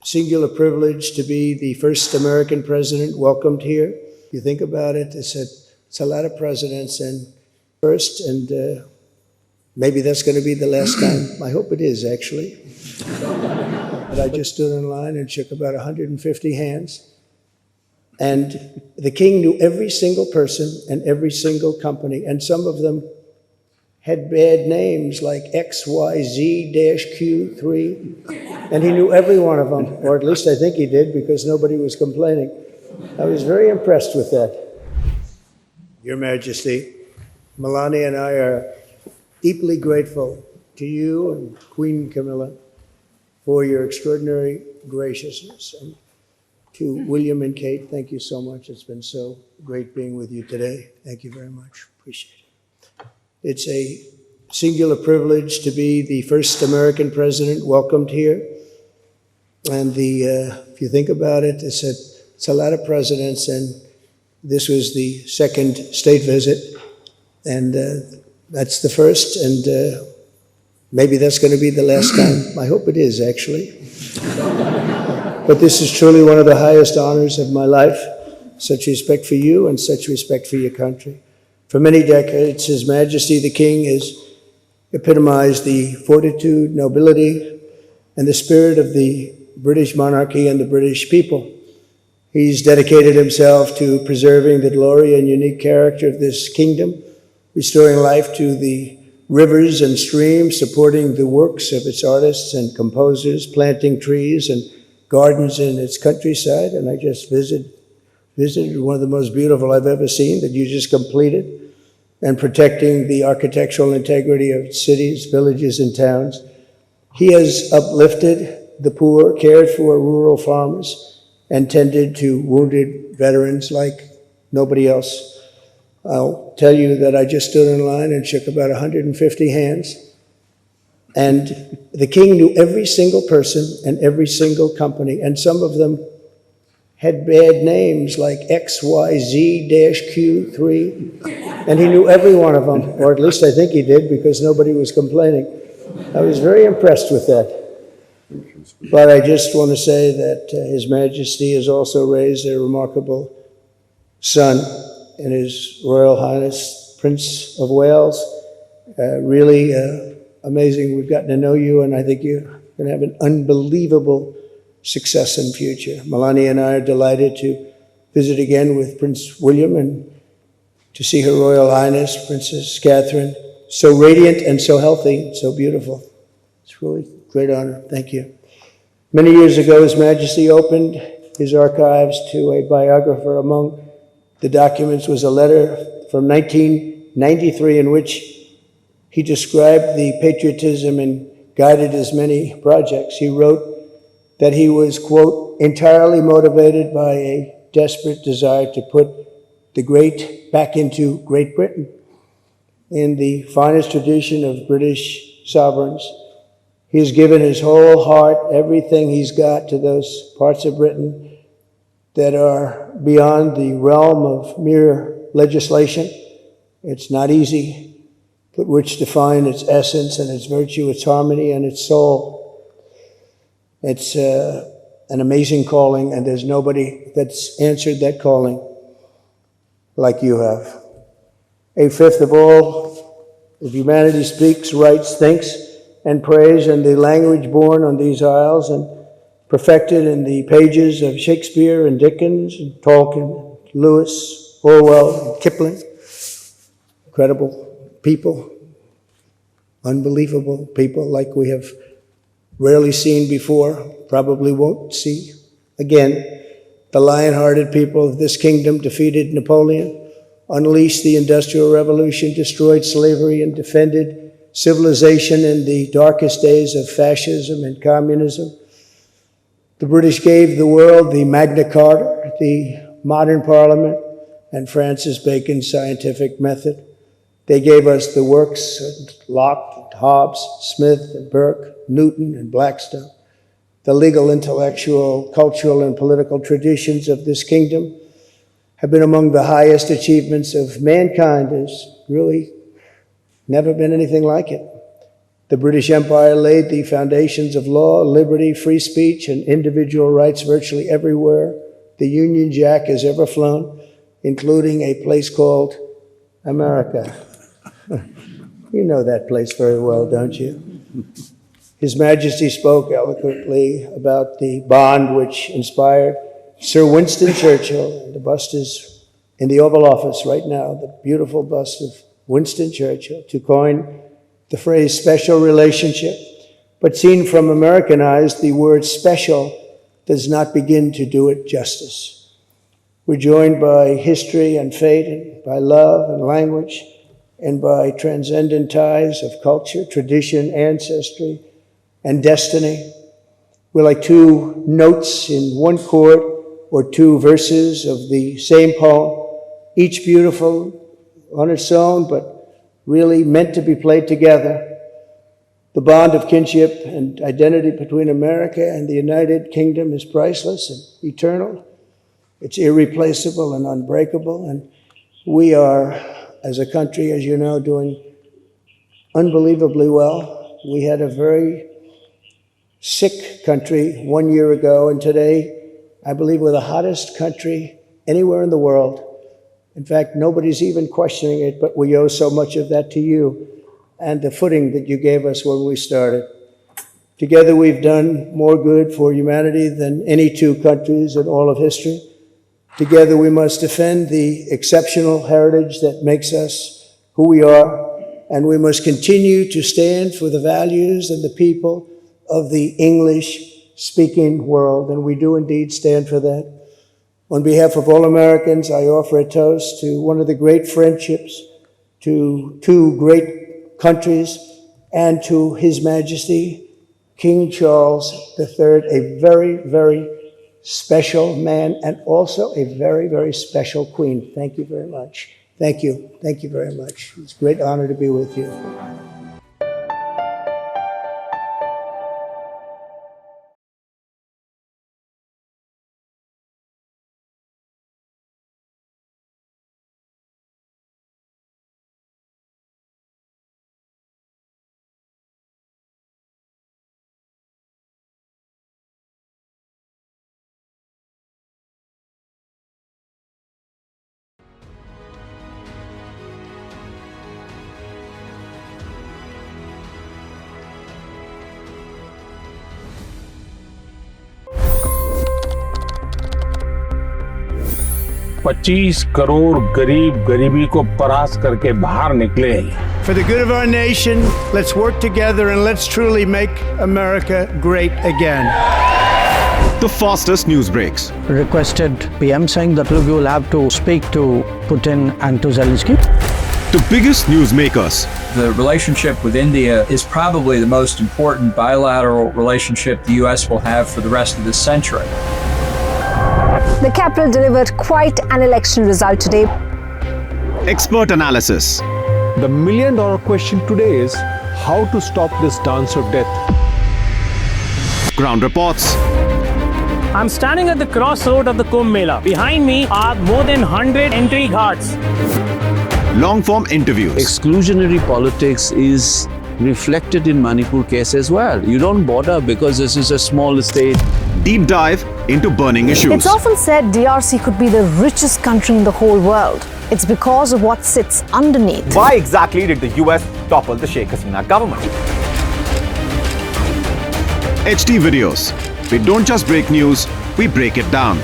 singular privilege to be the first American president welcomed here. If you think about it, it's a lot of presidents and first, and maybe that's going to be the last time. I hope it is, actually. But I just stood in line and shook about 150 hands. And the king knew every single person and every single company, and some of them had bad names like XYZ-Q3, and he knew every one of them, or at least I think he did, because nobody was complaining. I was very impressed with that. Your Majesty, Melania and I are deeply grateful to you and Queen Camilla for your extraordinary graciousness. And to William and Kate, thank you so much. It's been so great being with you today. Thank you very much. Appreciate it. It's a singular privilege to be the first American president welcomed here. And if you think about it, it's a lot of presidents, and this was the second state visit. And that's the first, and maybe that's going to be the last time. I hope it is, actually. But this is truly one of the highest honors of my life. Such respect for you and such respect for your country. For many decades, His Majesty the King has epitomized the fortitude, nobility, and the spirit of the British monarchy and the British people. He's dedicated himself to preserving the glory and unique character of this kingdom, restoring life to the rivers and streams, supporting the works of its artists and composers, planting trees and gardens in its countryside. And I just visited one of the most beautiful I've ever seen that you just completed, and protecting the architectural integrity of cities, villages, and towns. He has uplifted the poor, cared for rural farmers, and tended to wounded veterans like nobody else. I'll tell you that I just stood in line and shook about 150 hands. And the king knew every single person and every single company, and some of them had bad names like XYZ-Q3, and he knew every one of them, or at least I think he did, because nobody was complaining. I was very impressed with that. But I just want to say that His Majesty has also raised a remarkable son in His Royal Highness, Prince of Wales. Really amazing. We've gotten to know you, and I think you're going to have an unbelievable success in future. Melania and I are delighted to visit again with Prince William and to see Her Royal Highness, Princess Catherine, so radiant and so healthy, so beautiful. It's really a great honor. Thank you. Many years ago, His Majesty opened his archives to a biographer. Among the documents was a letter from 1993 in which he described the patriotism and guided his many projects. He wrote that he was, quote, entirely motivated by a desperate desire to put the great back into Great Britain. In the finest tradition of British sovereigns, he has given his whole heart, everything he's got, to those parts of Britain that are beyond the realm of mere legislation. It's not easy, but which define its essence and its virtue, its harmony, and its soul. It's an amazing calling, and there's nobody that's answered that calling like you have. A fifth of all of humanity speaks, writes, thinks, and prays in the language born on these isles and perfected in the pages of Shakespeare and Dickens and Tolkien, Lewis, Orwell, and Kipling. Incredible people, unbelievable people like we have rarely seen before, probably won't see again. The lion-hearted people of this kingdom defeated Napoleon, unleashed the Industrial Revolution, destroyed slavery, and defended civilization in the darkest days of fascism and communism. The British gave the world the Magna Carta, the modern parliament, and Francis Bacon's scientific method. They gave us the works of Locke, Hobbes, Smith, and Burke, Newton, and Blackstone. The legal, intellectual, cultural, and political traditions of this kingdom have been among the highest achievements of mankind. There's really never been anything like it. The British Empire laid the foundations of law, liberty, free speech, and individual rights virtually everywhere the Union Jack has ever flown, including a place called America. You know that place very well, don't you? His Majesty spoke eloquently about the bond which inspired Sir Winston Churchill, and the bust is in the Oval Office right now, the beautiful bust of Winston Churchill, to coin the phrase special relationship. But seen from American eyes, the word special does not begin to do it justice. We're joined by history and fate, and by love and language, and by transcendent ties of culture, tradition, ancestry, and destiny. We're like two notes in one chord or two verses of the same poem, each beautiful on its own, but really meant to be played together. The bond of kinship and identity between America and the United Kingdom is priceless and eternal. It's irreplaceable and unbreakable, and we are, as a country, as you know, doing unbelievably well. We had a very sick country 1 year ago, and today, I believe we're the hottest country anywhere in the world. In fact, nobody's even questioning it, but we owe so much of that to you and the footing that you gave us when we started. Together, we've done more good for humanity than any two countries in all of history. Together, we must defend the exceptional heritage that makes us who we are, and we must continue to stand for the values and the people of the English-speaking world, and we do indeed stand for that. On behalf of all Americans, I offer a toast to one of the great friendships, to two great countries, and to His Majesty, King Charles III, a very, very special man, and also a very, very special queen. Thank you very much. Thank you. Thank you very much. It's a great honor to be with you. $25 crore गरीब गरीबी को परास्त करके बाहर निकले। For the good of our nation, let's work together and let's truly make America great again. The fastest news breaks. Requested PM saying that look, you will have to speak to Putin and to Zelensky. The biggest news makers. The relationship with India is probably the most important bilateral relationship the US will have for the rest of this century. The capital delivered quite an election result today. Expert analysis. The million-dollar question today is how to stop this dance of death. Ground reports. I'm standing at the crossroad of the Kumbh Mela. Behind me are more than 100 entry ghats. Long-form interviews. Exclusionary politics is reflected in Manipur case as well. You don't bother because this is a small state. Deep dive into burning issues. It's often said DRC could be the richest country in the whole world. It's because of what sits underneath. Why exactly did the US topple the Sheikh Hasina government? HT videos. We don't just break news, we break it down.